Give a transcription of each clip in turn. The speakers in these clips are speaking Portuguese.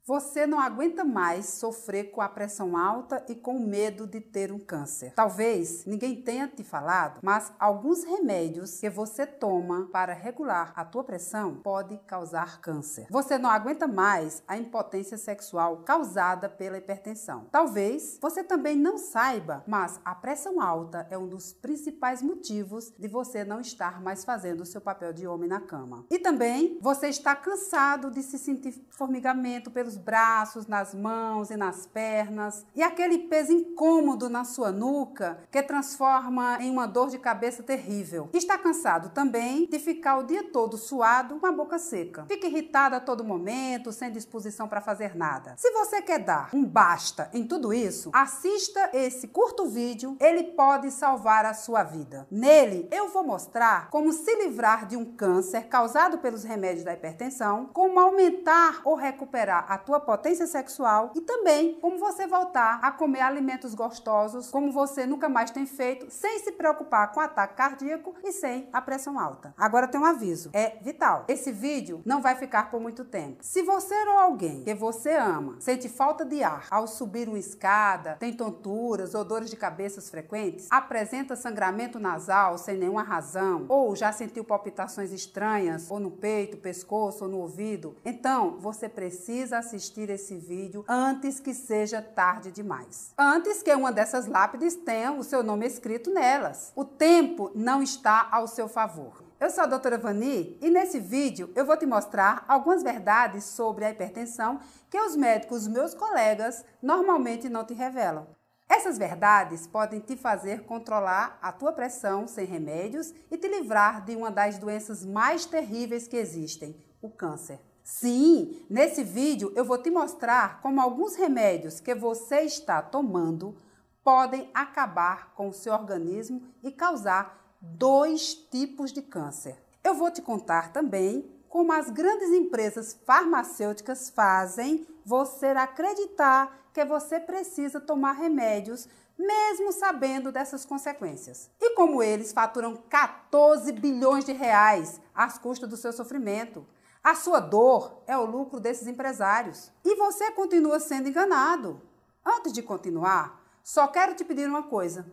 Você não aguenta mais sofrer com a pressão alta e com o medo de ter um câncer. Talvez ninguém tenha te falado, mas alguns remédios que você toma para regular a tua pressão pode causar câncer. Você não aguenta mais a impotência sexual causada pela hipertensão. Talvez você também não saiba, mas a pressão alta é um dos principais motivos de você não estar mais fazendo o seu papel de homem na cama. E também você está cansado de se sentir formigamento pelos braços, nas mãos e nas pernas, e aquele peso incômodo na sua nuca que transforma em uma dor de cabeça terrível. Está cansado também de ficar o dia todo suado com a boca seca. Fica irritado a todo momento, sem disposição para fazer nada. Se você quer dar um basta em tudo isso, assista esse curto vídeo, ele pode salvar a sua vida. Nele, eu vou mostrar como se livrar de um câncer causado pelos remédios da hipertensão, como aumentar ou recuperar a tua potência sexual e também como você voltar a comer alimentos gostosos como você nunca mais tem feito, sem se preocupar com ataque cardíaco e sem a pressão alta. Agora tem um aviso, é vital. Esse vídeo não vai ficar por muito tempo. Se você ou alguém que você ama sente falta de ar ao subir uma escada, tem tonturas ou dores de cabeça frequentes, apresenta sangramento nasal sem nenhuma razão, ou já sentiu palpitações estranhas ou no peito, pescoço ou no ouvido, então você precisa assistir esse vídeo antes que seja tarde demais. Antes que uma dessas lápides tenha o seu nome escrito nelas. O tempo não está ao seu favor. Eu sou a doutora Vani e nesse vídeo eu vou te mostrar algumas verdades sobre a hipertensão que os médicos, meus colegas, normalmente não te revelam. Essas verdades podem te fazer controlar a tua pressão sem remédios e te livrar de uma das doenças mais terríveis que existem, o câncer. Sim, nesse vídeo eu vou te mostrar como alguns remédios que você está tomando podem acabar com o seu organismo e causar 2 tipos de câncer. Eu vou te contar também como as grandes empresas farmacêuticas fazem você acreditar que você precisa tomar remédios mesmo sabendo dessas consequências. E como eles faturam 14 bilhões de reais às custas do seu sofrimento. A sua dor é o lucro desses empresários. E você continua sendo enganado. Antes de continuar, só quero te pedir uma coisa.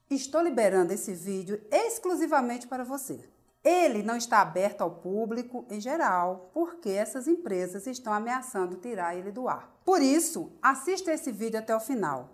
Estou liberando esse vídeo exclusivamente para você. Ele não está aberto ao público em geral, porque essas empresas estão ameaçando tirar ele do ar. Por isso, assista esse vídeo até o final.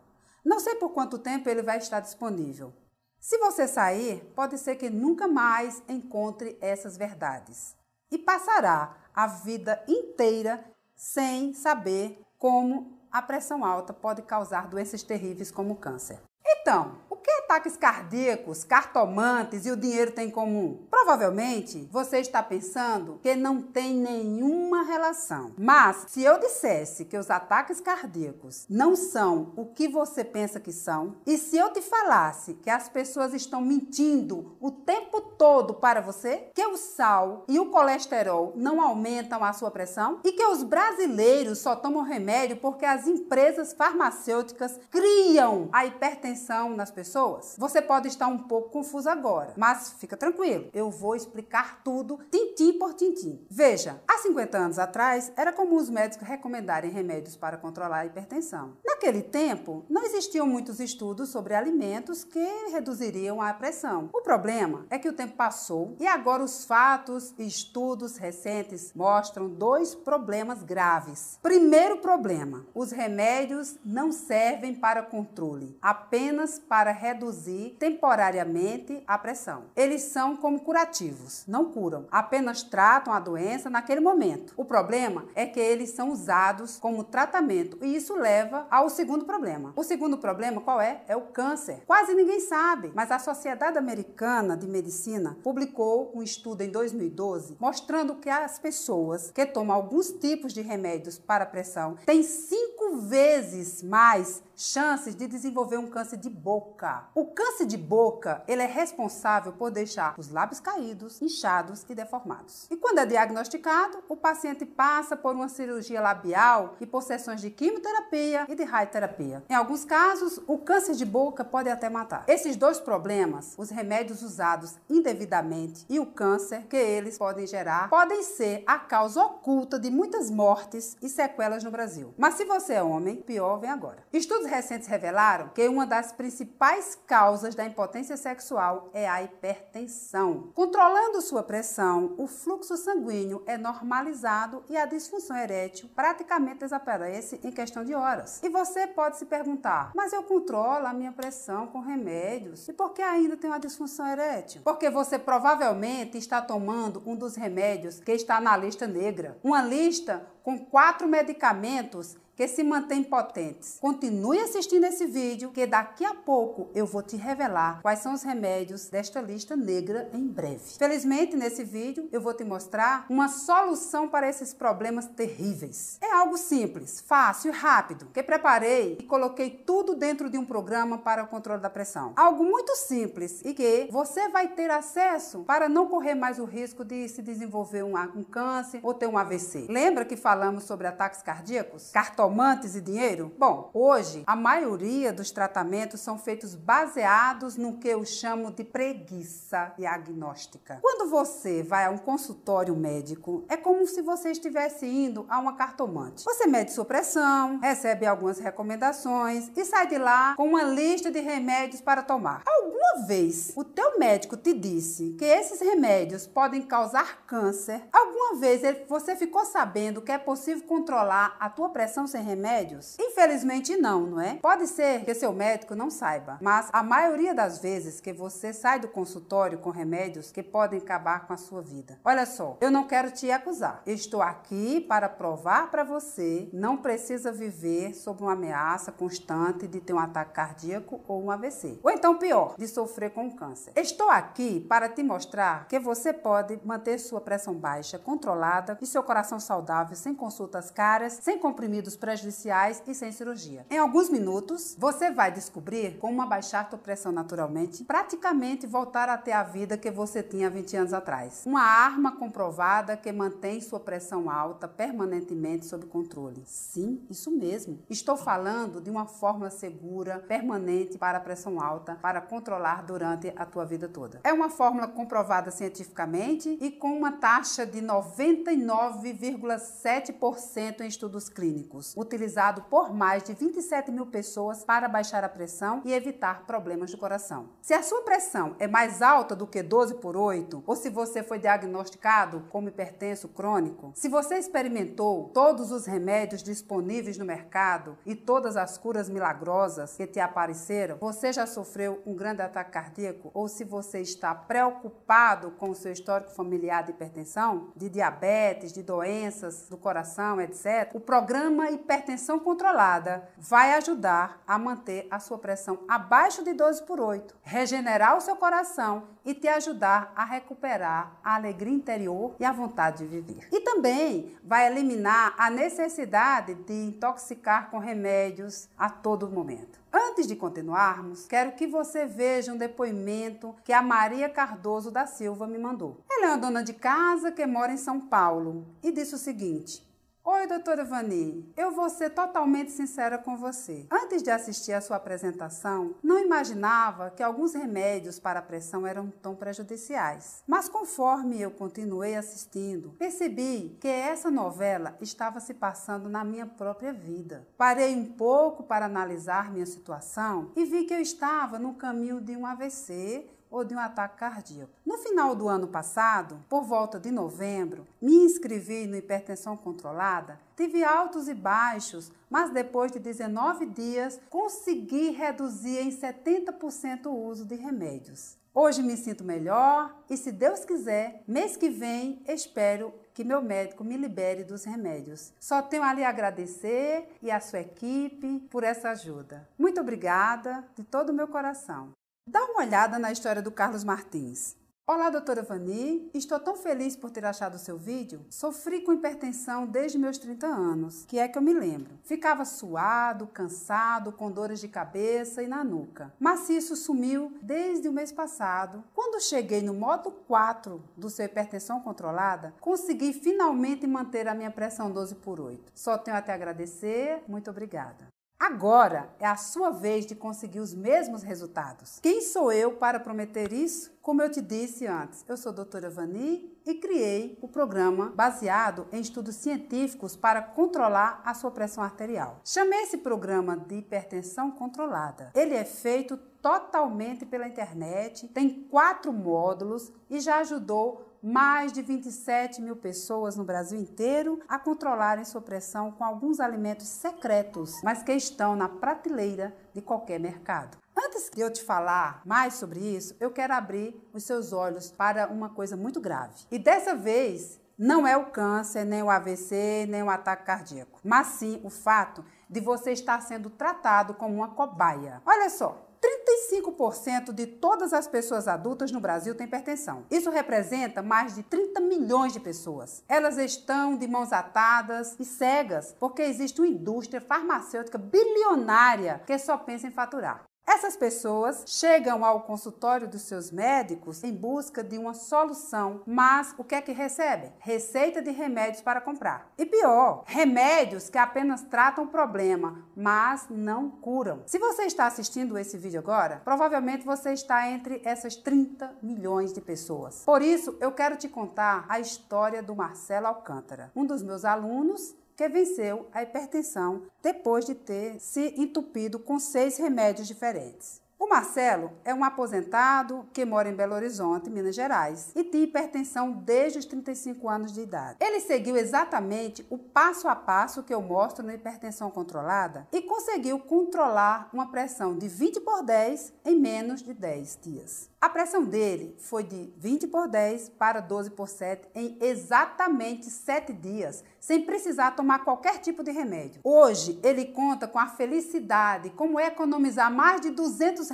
Não sei por quanto tempo ele vai estar disponível. Se você sair, pode ser que nunca mais encontre essas verdades. E passará a vida inteira sem saber como a pressão alta pode causar doenças terríveis como o câncer. Então, o que ataques cardíacos, cartomantes e o dinheiro têm em comum? Provavelmente você está pensando que não tem nenhuma relação. Mas se eu dissesse que os ataques cardíacos não são o que você pensa que são, e se eu te falasse que as pessoas estão mentindo o tempo todo para você, que o sal e o colesterol não aumentam a sua pressão e que os brasileiros só tomam remédio porque as empresas farmacêuticas criam a hipertensão nas pessoas, você pode estar um pouco confuso agora, mas fica tranquilo, eu vou explicar tudo tintim por tintim. Veja, há 50 anos atrás era comum os médicos recomendarem remédios para controlar a hipertensão. Naquele tempo, não existiam muitos estudos sobre alimentos que reduziriam a pressão. O problema é que o tempo passou e agora os fatos e estudos recentes mostram 2 problemas graves. Primeiro problema, os remédios não servem para controle, apenas para reduzir temporariamente a pressão. Eles são como curativos, não curam, apenas tratam a doença naquele momento. O problema é que eles são usados como tratamento e isso leva ao segundo problema. O segundo problema qual é? É o câncer. Quase ninguém sabe, mas a Sociedade Americana de Medicina publicou um estudo em 2012 mostrando que as pessoas que tomam alguns tipos de remédios para a pressão têm 5 vezes mais chances de desenvolver um câncer de boca. perguntar. O câncer de boca, ele é responsável por deixar os lábios caídos, inchados e deformados. E quando é diagnosticado, o paciente passa por uma cirurgia labial e por sessões de quimioterapia e de radioterapia. Em alguns casos, o câncer de boca pode até matar. Esses dois problemas, os remédios usados indevidamente e o câncer que eles podem gerar, podem ser a causa oculta de muitas mortes e sequelas no Brasil. Mas se você é homem, pior vem agora. Estudos recentes revelaram que uma das principais causas da impotência sexual é a hipertensão. Controlando sua pressão, o fluxo sanguíneo é normalizado e a disfunção erétil praticamente desaparece em questão de horas. E você pode se perguntar, mas eu controlo a minha pressão com remédios, e por que ainda tem uma disfunção erétil? Porque você provavelmente está tomando um dos remédios que está na lista negra. Uma lista com 4 medicamentos que se mantêm potentes. Continue assistindo esse vídeo, que daqui a pouco eu vou te revelar quais são os remédios desta lista negra em breve. Felizmente, nesse vídeo, eu vou te mostrar uma solução para esses problemas terríveis. É algo simples, fácil e rápido, que preparei e coloquei tudo dentro de um programa para o controle da pressão. Algo muito simples e que você vai ter acesso para não correr mais o risco de se desenvolver um câncer ou ter um AVC. Lembra que falamos sobre ataques cardíacos? Cartomantes e dinheiro? Bom, hoje a maioria dos tratamentos são feitos baseados no que eu chamo de preguiça diagnóstica. Quando você vai a um consultório médico, é como se você estivesse indo a uma cartomante. Você mede sua pressão, recebe algumas recomendações e sai de lá com uma lista de remédios para tomar. Alguma vez o teu médico te disse que esses remédios podem causar câncer? Alguma vez você ficou sabendo que é possível controlar a tua pressão sem remédios? Infelizmente não é? Pode ser que seu médico não saiba, mas a maioria das vezes que você sai do consultório com remédios que podem acabar com a sua vida. Olha só, eu não quero te acusar. Eu estou aqui para provar para você, não precisa viver sob uma ameaça constante de ter um ataque cardíaco ou um AVC. Ou então pior, de sofrer com um câncer. Estou aqui para te mostrar que você pode manter sua pressão baixa, controlada e seu coração saudável, sem consultas caras, sem comprimidos prejudiciais e sem cirurgia. Em alguns minutos, você vai descobrir como abaixar sua pressão naturalmente, praticamente voltar a ter a vida que você tinha 20 anos atrás. Uma arma comprovada que mantém sua pressão alta permanentemente sob controle. Sim, isso mesmo. Estou falando de uma fórmula segura, permanente para a pressão alta, para controlar durante a tua vida toda. É uma fórmula comprovada cientificamente e com uma taxa de 99,7% em estudos clínicos, utilizado por mais de 27 mil pessoas para baixar a pressão e evitar problemas do coração. Se a sua pressão é mais alta do que 12/8, ou se você foi diagnosticado como hipertenso crônico, se você experimentou todos os remédios disponíveis no mercado e todas as curas milagrosas que te apareceram, você já sofreu um grande ataque cardíaco, ou se você está preocupado com o seu histórico familiar de hipertensão, de diabetes, de doenças do coração, etc., o programa Hipertensão Controlada vai ajudar a manter a sua pressão abaixo de 12/8, regenerar o seu coração e te ajudar a recuperar a alegria interior e a vontade de viver. E também vai eliminar a necessidade de intoxicar com remédios a todo momento. Antes de continuarmos, quero que você veja um depoimento que a Maria Cardoso da Silva me mandou. Ela é uma dona de casa que mora em São Paulo e disse o seguinte: Oi, doutora Vani, eu vou ser totalmente sincera com você. Antes de assistir a sua apresentação, não imaginava que alguns remédios para a pressão eram tão prejudiciais. Mas conforme eu continuei assistindo, percebi que essa novela estava se passando na minha própria vida. Parei um pouco para analisar minha situação e vi que eu estava no caminho de um AVC ou de um ataque cardíaco. No final do ano passado, por volta de novembro, me inscrevi no Hipertensão Controlada, tive altos e baixos, mas depois de 19 dias, consegui reduzir em 70% o uso de remédios. Hoje me sinto melhor e, se Deus quiser, mês que vem, espero que meu médico me libere dos remédios. Só tenho a lhe agradecer e a sua equipe por essa ajuda. Muito obrigada de todo o meu coração. Dá uma olhada na história do Carlos Martins. Olá, doutora Vani. Estou tão feliz por ter achado o seu vídeo. Sofri com hipertensão desde meus 30 anos, que é que eu me lembro. Ficava suado, cansado, com dores de cabeça e na nuca. Mas isso sumiu desde o mês passado. Quando cheguei no modo 4 do seu hipertensão controlada, consegui finalmente manter a minha pressão 12/8. Só tenho a te agradecer. Muito obrigada. Agora é a sua vez de conseguir os mesmos resultados. Quem sou eu para prometer isso? Como eu te disse antes, eu sou a doutora Vani e criei o programa baseado em estudos científicos para controlar a sua pressão arterial. Chamei esse programa de hipertensão controlada. Ele é feito totalmente pela internet, tem 4 módulos e já ajudou mais de 27 mil pessoas no Brasil inteiro a controlarem sua pressão com alguns alimentos secretos, mas que estão na prateleira de qualquer mercado. Antes de eu te falar mais sobre isso, eu quero abrir os seus olhos para uma coisa muito grave. E dessa vez, não é o câncer, nem o AVC, nem o ataque cardíaco, mas sim o fato de você estar sendo tratado como uma cobaia. Olha só. 35% de todas as pessoas adultas no Brasil têm hipertensão. Isso representa mais de 30 milhões de pessoas. Elas estão de mãos atadas e cegas porque existe uma indústria farmacêutica bilionária que só pensa em faturar. Essas pessoas chegam ao consultório dos seus médicos em busca de uma solução, mas o que é que recebem? Receita de remédios para comprar. E pior, remédios que apenas tratam o problema, mas não curam. Se você está assistindo esse vídeo agora, provavelmente você está entre essas 30 milhões de pessoas. Por isso, eu quero te contar a história do Marcelo Alcântara, um dos meus alunos que venceu a hipertensão depois de ter se entupido com 6 remédios diferentes. O Marcelo é um aposentado que mora em Belo Horizonte, Minas Gerais, e tem hipertensão desde os 35 anos de idade. Ele seguiu exatamente o passo a passo que eu mostro na hipertensão controlada e conseguiu controlar uma pressão de 20/10 em menos de 10 dias. A pressão dele foi de 20/10 para 12/7 em exatamente 7 dias, sem precisar tomar qualquer tipo de remédio. Hoje, ele conta com a felicidade, como economizar mais de R$200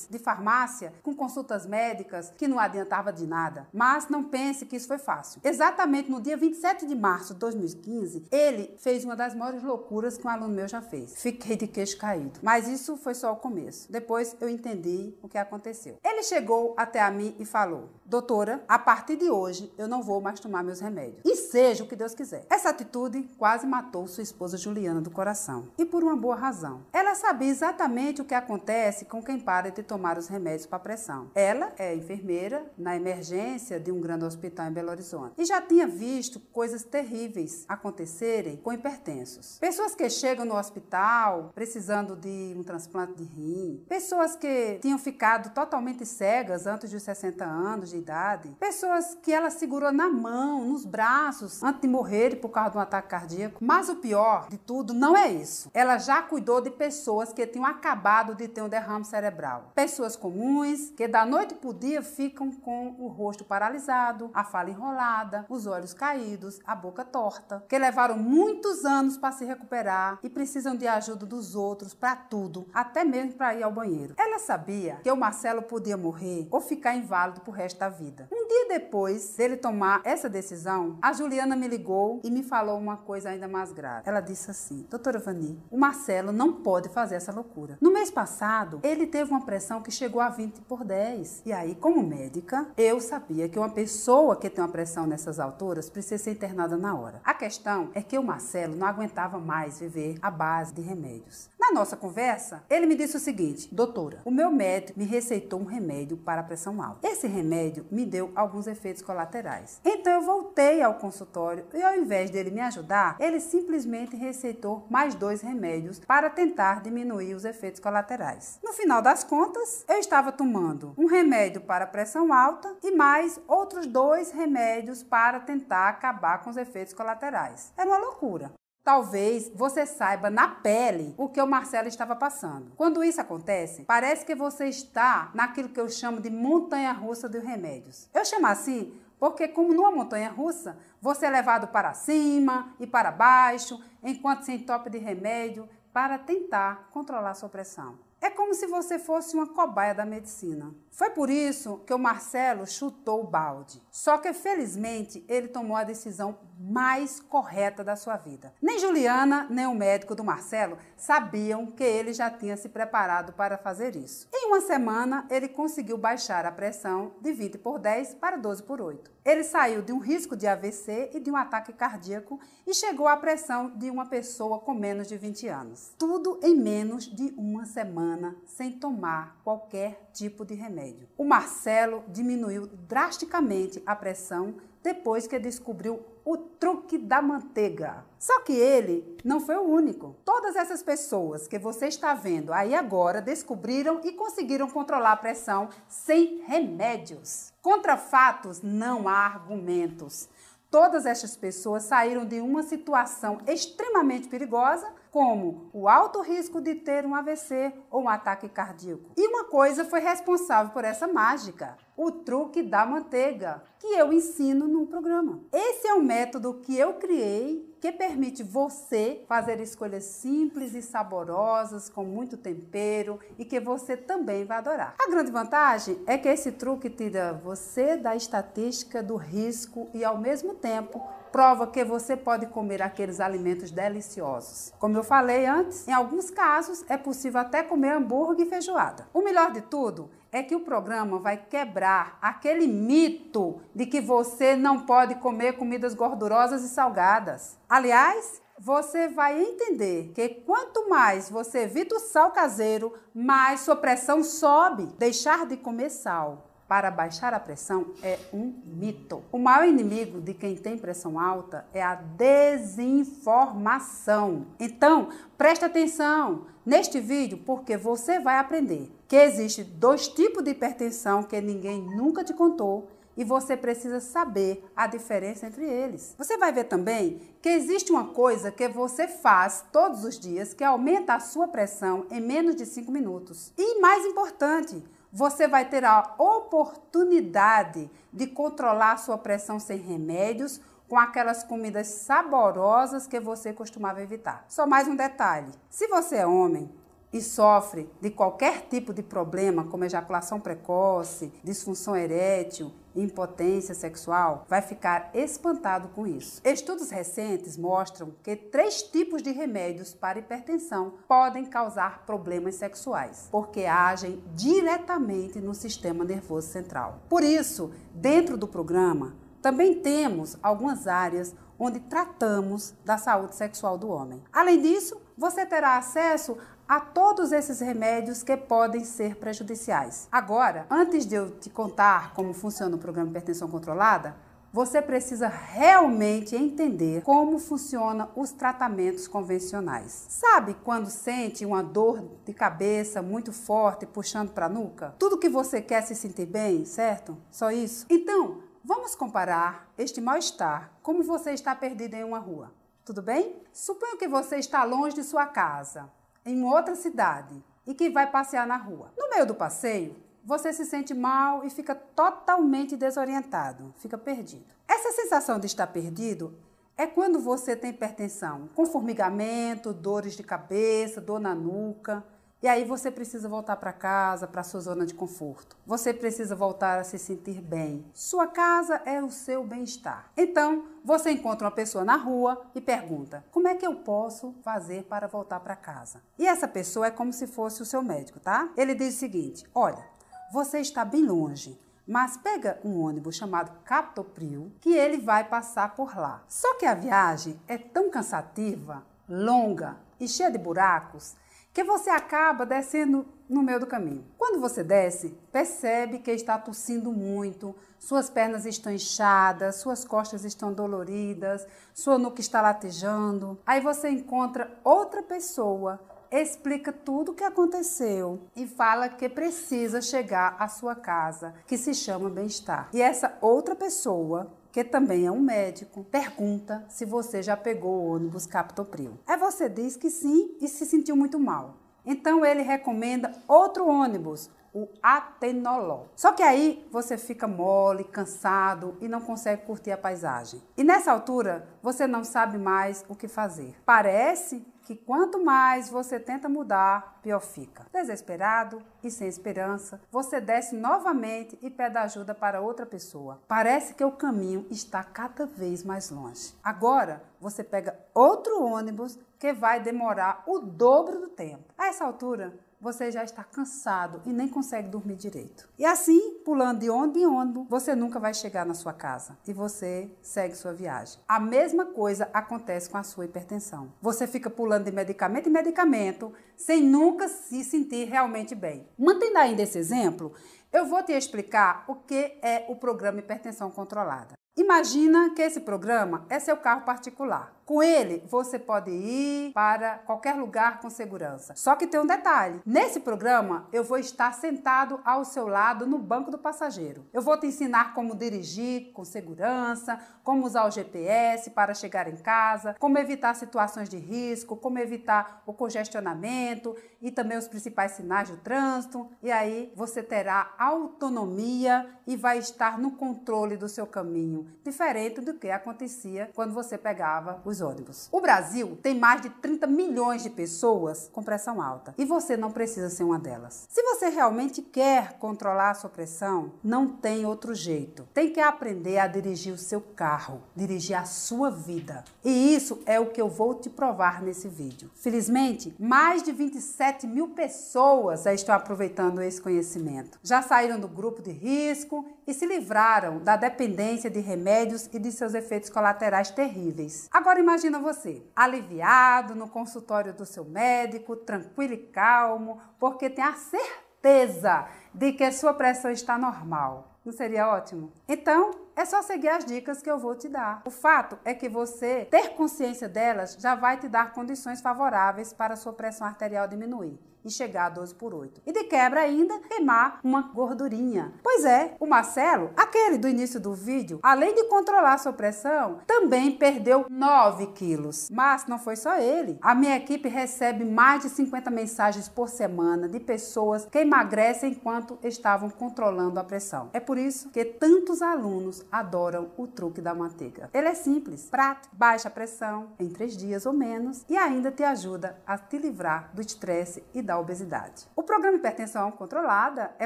de farmácia com consultas médicas que não adiantava de nada. Mas não pense que isso foi fácil. Exatamente no dia 27 de março de 2015, ele fez uma das maiores loucuras que um aluno meu já fez. Fiquei de queixo caído. Mas isso foi só o começo. Depois eu entendi o que aconteceu. Ele chegou até a mim e falou: doutora, a partir de hoje eu não vou mais tomar meus remédios. E seja o que Deus quiser. Essa atitude quase matou sua esposa Juliana do coração. E por uma boa razão. Ela sabia exatamente o que acontece com quem para de tomar os remédios para pressão. Ela é enfermeira na emergência de um grande hospital em Belo Horizonte. E já tinha visto coisas terríveis acontecerem com hipertensos. Pessoas que chegam no hospital precisando de um transplante de rim. Pessoas que tinham ficado totalmente cegas antes dos 60 anos de idade. Pessoas que ela segurou na mão, nos braços, antes de morrer por causa de um ataque cardíaco. Mas o pior de tudo não é isso. Ela já cuidou de pessoas que tinham acabado de ter um derrame cerebral. Pessoas comuns que da noite pro dia ficam com o rosto paralisado, a fala enrolada, os olhos caídos, a boca torta, que levaram muitos anos para se recuperar e precisam de ajuda dos outros para tudo, até mesmo para ir ao banheiro. Ela sabia que o Marcelo podia morrer ou ficar inválido pro resto da vida. Um dia depois dele tomar essa decisão, a Juliana me ligou e me falou uma coisa ainda mais grave. Ela disse assim: doutora Vani, o Marcelo não pode fazer essa loucura. No mês passado, ele teve uma pressão que chegou a 20/10. E aí, como médica, eu sabia que uma pessoa que tem uma pressão nessas alturas precisa ser internada na hora. A questão é que o Marcelo não aguentava mais viver à base de remédios. Na nossa conversa, ele me disse o seguinte: doutora, o meu médico me receitou um remédio para a pressão alta. Esse remédio me deu alguns efeitos colaterais. Então eu voltei ao consultório e, ao invés dele me ajudar, ele simplesmente receitou mais 2 remédios para tentar diminuir os efeitos colaterais. No final das contas, eu estava tomando um remédio para a pressão alta e mais outros 2 remédios para tentar acabar com os efeitos colaterais. Era uma loucura. Talvez você saiba na pele o que o Marcelo estava passando. Quando isso acontece, parece que você está naquilo que eu chamo de montanha-russa de remédios. Eu chamo assim porque, como numa montanha-russa, você é levado para cima e para baixo, enquanto se entope de remédio para tentar controlar sua pressão. É como se você fosse uma cobaia da medicina. Foi por isso que o Marcelo chutou o balde. Só que, felizmente, ele tomou a decisão mais correta da sua vida. Nem Juliana, nem o médico do Marcelo sabiam que ele já tinha se preparado para fazer isso. Em uma semana, ele conseguiu baixar a pressão de 20/10 para 12/8. Ele saiu de um risco de AVC e de um ataque cardíaco e chegou à pressão de uma pessoa com menos de 20 anos. Tudo em menos de uma semana, sem tomar qualquer tipo de remédio. O Marcelo diminuiu drasticamente a pressão depois que descobriu o truque da manteiga. Só que ele não foi o único. Todas essas pessoas que você está vendo aí agora descobriram e conseguiram controlar a pressão sem remédios. Contra fatos não há argumentos. Todas essas pessoas saíram de uma situação extremamente perigosa, como o alto risco de ter um AVC ou um ataque cardíaco. E uma coisa foi responsável por essa mágica: o truque da manteiga, que eu ensino no programa. Esse é um método que eu criei, que permite você fazer escolhas simples e saborosas, com muito tempero, e que você também vai adorar. A grande vantagem é que esse truque tira você da estatística do risco e, ao mesmo tempo, prova que você pode comer aqueles alimentos deliciosos. Como eu falei antes, em alguns casos é possível até comer hambúrguer e feijoada. O melhor de tudo é que o programa vai quebrar aquele mito de que você não pode comer comidas gordurosas e salgadas. Aliás, você vai entender que quanto mais você evita o sal caseiro, mais sua pressão sobe. Deixar de comer sal para baixar a pressão é um mito. O maior inimigo de quem tem pressão alta é a desinformação. Então, preste atenção neste vídeo, porque você vai aprender que existe 2 tipos de hipertensão que ninguém nunca te contou e você precisa saber a diferença entre eles. Você vai ver também que existe uma coisa que você faz todos os dias que aumenta a sua pressão em menos de 5 minutos. E mais importante, você vai ter a oportunidade de controlar a sua pressão sem remédios, com aquelas comidas saborosas que você costumava evitar. Só mais um detalhe: se você é homem e sofre de qualquer tipo de problema, como ejaculação precoce, disfunção erétil, impotência sexual, vai ficar espantado com isso. Estudos recentes mostram que 3 tipos de remédios para hipertensão podem causar problemas sexuais, porque agem diretamente no sistema nervoso central. Por isso, dentro do programa, também temos algumas áreas onde tratamos da saúde sexual do homem. Além disso, você terá acesso a todos esses remédios que podem ser prejudiciais. Agora, antes de eu te contar como funciona o programa Hipertensão Controlada, você precisa realmente entender como funcionam os tratamentos convencionais. Sabe quando sente uma dor de cabeça muito forte puxando para a nuca? Tudo que você quer se sentir bem, certo? Só isso? Então, vamos comparar este mal-estar como você está perdido em uma rua. Tudo bem? Suponha que você está longe de sua casa, em outra cidade, e que vai passear na rua. No meio do passeio, você se sente mal e fica totalmente desorientado, fica perdido. Essa sensação de estar perdido é quando você tem hipertensão, com formigamento, dores de cabeça, dor na nuca. E aí você precisa voltar para casa, para sua zona de conforto. Você precisa voltar a se sentir bem. Sua casa é o seu bem-estar. Então, você encontra uma pessoa na rua e pergunta: como é que eu posso fazer para voltar para casa? E essa pessoa é como se fosse o seu médico, tá? Ele diz o seguinte: olha, você está bem longe, mas pega um ônibus chamado Captopril que ele vai passar por lá. Só que a viagem é tão cansativa, longa e cheia de buracos que você acaba descendo no meio do caminho. Quando você desce, percebe que está tossindo muito, suas pernas estão inchadas, suas costas estão doloridas, sua nuca está latejando. Aí você encontra outra pessoa, explica tudo o que aconteceu e fala que precisa chegar à sua casa, que se chama bem-estar. E essa outra pessoa, que também é um médico, pergunta se você já pegou o ônibus Captopril. Aí você diz que sim e se sentiu muito mal. Então ele recomenda outro ônibus, o atenolol. Só que aí você fica mole, cansado e não consegue curtir a paisagem. E nessa altura, você não sabe mais o que fazer. Parece que quanto mais você tenta mudar, pior fica. Desesperado e sem esperança, você desce novamente e pede ajuda para outra pessoa. Parece que o caminho está cada vez mais longe. Agora, você pega outro ônibus que vai demorar o dobro do tempo. A essa altura, você já está cansado e nem consegue dormir direito. E assim, pulando de ônibus em ônibus, você nunca vai chegar na sua casa e você segue sua viagem. A mesma coisa acontece com a sua hipertensão. Você fica pulando de medicamento em medicamento sem nunca se sentir realmente bem. Mantendo ainda esse exemplo, eu vou te explicar o que é o programa Hipertensão Controlada. Imagina que esse programa é seu carro particular. Com ele, você pode ir para qualquer lugar com segurança. Só que tem um detalhe. Nesse programa, eu vou estar sentado ao seu lado no banco do passageiro. Eu vou te ensinar como dirigir com segurança, como usar o GPS para chegar em casa, como evitar situações de risco, como evitar o congestionamento e também os principais sinais do trânsito. E aí, você terá autonomia e vai estar no controle do seu caminho, diferente do que acontecia quando você pegava os ônibus. O Brasil tem mais de 30 milhões de pessoas com pressão alta e você não precisa ser uma delas. Se você realmente quer controlar a sua pressão, não tem outro jeito. Tem que aprender a dirigir o seu carro, dirigir a sua vida. E isso é o que eu vou te provar nesse vídeo. Felizmente, mais de 27 mil pessoas já estão aproveitando esse conhecimento. Já saíram do grupo de risco e se livraram da dependência de remédios e de seus efeitos colaterais terríveis. Agora imagina você, aliviado no consultório do seu médico, tranquilo e calmo, porque tem a certeza de que a sua pressão está normal. Não seria ótimo? Então, é só seguir as dicas que eu vou te dar. O fato é que você ter consciência delas já vai te dar condições favoráveis para a sua pressão arterial diminuir e chegar a 12/8. E de quebra ainda, queimar uma gordurinha. Pois é, o Marcelo, aquele do início do vídeo, além de controlar sua pressão, também perdeu 9 quilos. Mas não foi só ele. A minha equipe recebe mais de 50 mensagens por semana de pessoas que emagrecem enquanto estavam controlando a pressão. É por isso que tantos alunos adoram o truque da manteiga. Ele é simples, prático, baixa a pressão em 3 dias ou menos e ainda te ajuda a te livrar do estresse e da obesidade. O programa Hipertensão Controlada é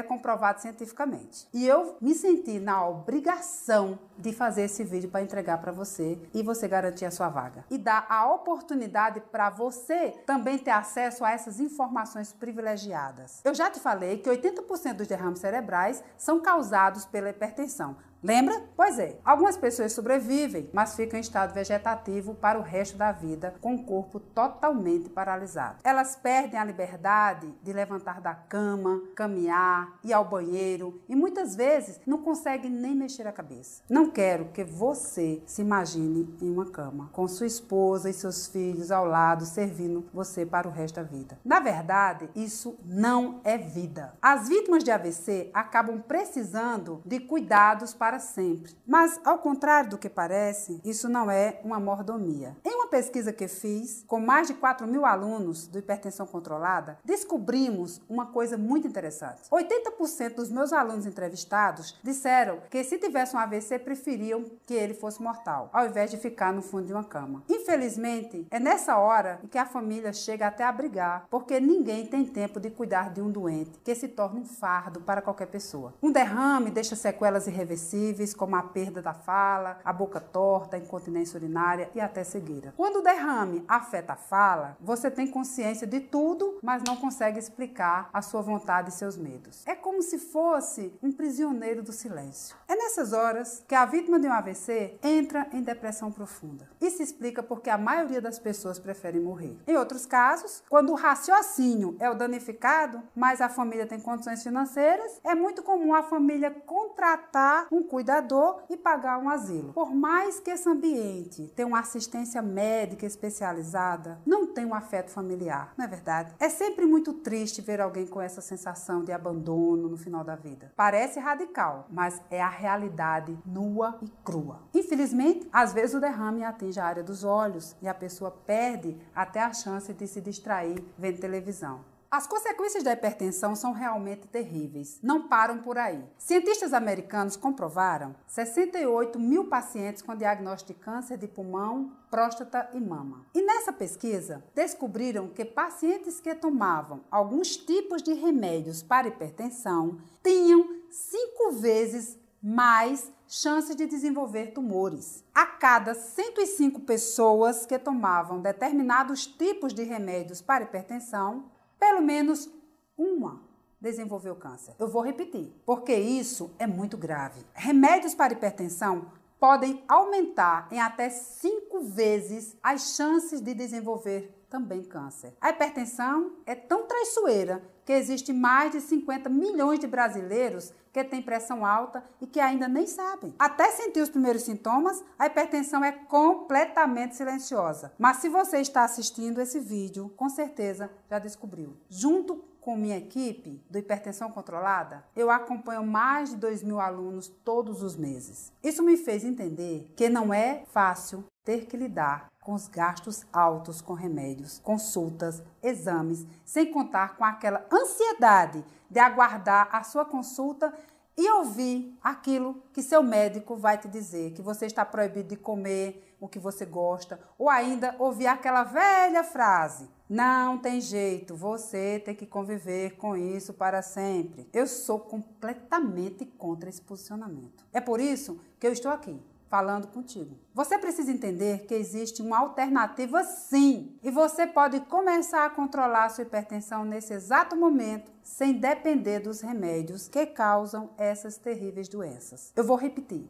comprovado cientificamente. E eu me senti na obrigação de fazer esse vídeo para entregar para você e você garantir a sua vaga. E dar a oportunidade para você também ter acesso a essas informações privilegiadas. Eu já te falei que 80% dos derrames cerebrais são causados pela hipertensão. Lembra? Pois é. Algumas pessoas sobrevivem, mas ficam em estado vegetativo para o resto da vida, com o corpo totalmente paralisado. Elas perdem a liberdade de levantar da cama, caminhar, ir ao banheiro e muitas vezes não conseguem nem mexer a cabeça. Não quero que você se imagine em uma cama, com sua esposa e seus filhos ao lado, servindo você para o resto da vida. Na verdade, isso não é vida. As vítimas de AVC acabam precisando de cuidados para sempre. Mas, ao contrário do que parece, isso não é uma mordomia. Em uma pesquisa que fiz com mais de 4 mil alunos do Hipertensão Controlada, descobrimos uma coisa muito interessante. 80% dos meus alunos entrevistados disseram que se tivesse um AVC, preferiam que ele fosse mortal, ao invés de ficar no fundo de uma cama. Infelizmente, é nessa hora que a família chega até a brigar, porque ninguém tem tempo de cuidar de um doente, que se torna um fardo para qualquer pessoa. Um derrame deixa sequelas irreversíveis, como a perda da fala, a boca torta, a incontinência urinária e até cegueira. Quando o derrame afeta a fala, você tem consciência de tudo, mas não consegue explicar a sua vontade e seus medos. É como se fosse um prisioneiro do silêncio. É nessas horas que a vítima de um AVC entra em depressão profunda. Isso explica porque a maioria das pessoas prefere morrer. Em outros casos, quando o raciocínio é o danificado, mas a família tem condições financeiras, é muito comum a família contratar um cuidador e pagar um asilo. Por mais que esse ambiente tenha uma assistência médica especializada, não tem um afeto familiar, não é verdade? É sempre muito triste ver alguém com essa sensação de abandono no final da vida. Parece radical, mas é a realidade nua e crua. Infelizmente, às vezes o derrame atinge a área dos olhos e a pessoa perde até a chance de se distrair vendo televisão. As consequências da hipertensão são realmente terríveis. Não param por aí. Cientistas americanos comprovaram 68 mil pacientes com diagnóstico de câncer de pulmão, próstata e mama. E nessa pesquisa, descobriram que pacientes que tomavam alguns tipos de remédios para hipertensão tinham 5 vezes mais chances de desenvolver tumores. A cada 105 pessoas que tomavam determinados tipos de remédios para hipertensão, pelo menos uma desenvolveu câncer. Eu vou repetir, porque isso é muito grave. Remédios para hipertensão podem aumentar em até 5 vezes as chances de desenvolver também câncer. A hipertensão é tão traiçoeira que existe mais de 50 milhões de brasileiros que têm pressão alta e que ainda nem sabem. Até sentir os primeiros sintomas, a hipertensão é completamente silenciosa. Mas se você está assistindo esse vídeo, com certeza já descobriu. Junto com minha equipe do Hipertensão Controlada, eu acompanho mais de 2.000 alunos todos os meses. Isso me fez entender que não é fácil ter que lidar com os gastos altos com remédios, consultas, exames, sem contar com aquela ansiedade de aguardar a sua consulta e ouvir aquilo que seu médico vai te dizer, que você está proibido de comer o que você gosta, ou ainda ouvir aquela velha frase: não tem jeito, você tem que conviver com isso para sempre. Eu sou completamente contra esse posicionamento. É por isso que eu estou aqui, falando contigo. Você precisa entender que existe uma alternativa sim, e você pode começar a controlar a sua hipertensão nesse exato momento, sem depender dos remédios que causam essas terríveis doenças. Eu vou repetir.